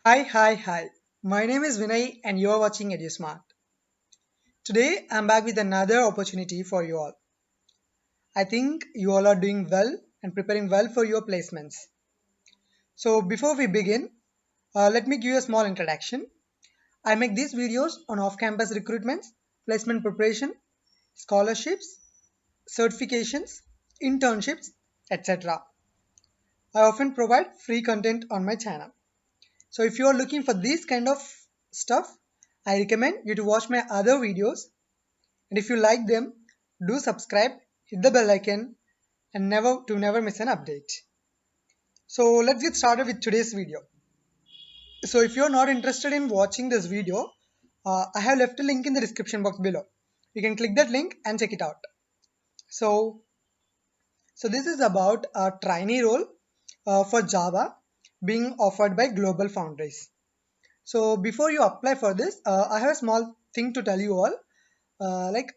Hi. My name is Vinay and you are watching EduSmart. Today I'm back with another opportunity for you all. I think you all are doing well and preparing well for your placements. So before we begin, let me give you a small introduction. I make these videos on off-campus recruitments, placement preparation, scholarships, certifications, internships, etc. I often provide free content on my channel. So if you are looking for this kind of stuff, I recommend you to watch my other videos. And if you like them, do subscribe, hit the bell icon, and never miss an update. So let's get started with today's video. So if you're not interested in watching this video, I have left a link in the description box below. You can click that link and check it out. So, so this is about a trainee role for Java being offered by Global Foundries. So before you apply for this, I have a small thing to tell you all. Like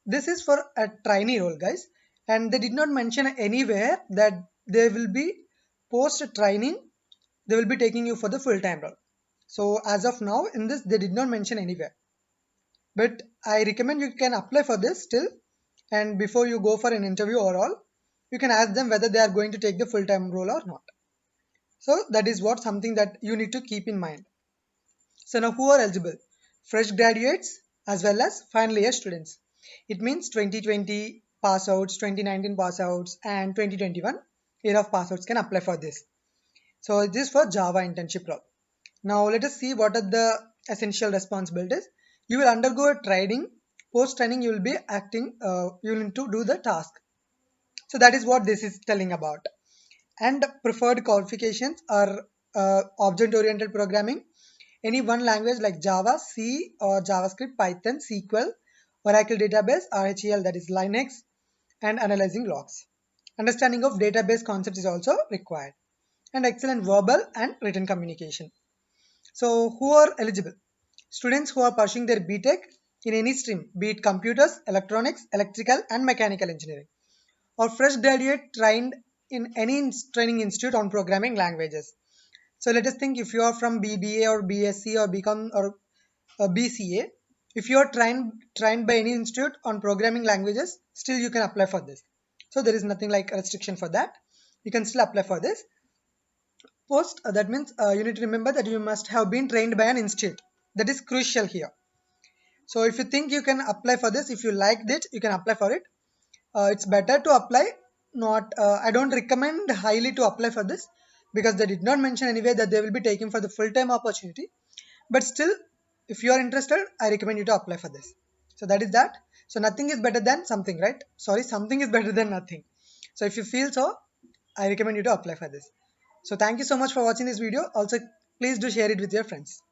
this is for a trainee role, guys, and they did not mention anywhere that they will be post training. They will be taking you for the full time role. So as of now, in this, they did not mention anywhere. But I recommend you can apply for this still, and before you go for an interview or all, you can ask them whether they are going to take the full time role or not. So that is what something that you need to keep in mind. So now who are eligible? Fresh graduates as well as final year students. It means 2020 pass outs, 2019 pass outs and 2021 year of pass outs can apply for this. So this is for Java internship role. Now let us see what are the essential responsibilities. You will undergo a training. Post training you will be acting, you will need to do the task. So that is what this is telling about. And preferred qualifications are object oriented programming, any one language like Java, C or JavaScript, Python, SQL, Oracle database, RHEL, that is Linux, and analyzing logs. Understanding of database concepts is also required, and excellent verbal and written communication. So who are eligible? Students who are pursuing their BTech in any stream, be it computers, electronics, electrical and mechanical engineering, or fresh graduate trained in any training institute on programming languages. So let us think, if you are from BBA or BSc or BCom or BCA, if you are trained by any institute on programming languages, still you can apply for this. So there is nothing like a restriction for that. You can still apply for this. Post, that means you need to remember that you must have been trained by an institute. That is crucial here. So if you think you can apply for this, if you liked it, you can apply for it. It's better to apply. Not, I don't recommend highly to apply for this because they did not mention anywhere that they will be taking for the full-time opportunity. But still, if you are interested, I recommend you to apply for this. So that is that. So nothing is better than something, right? Sorry, something is better than nothing. So if you feel so, I recommend you to apply for this. So thank you so much for watching this video. Also, please do share it with your friends.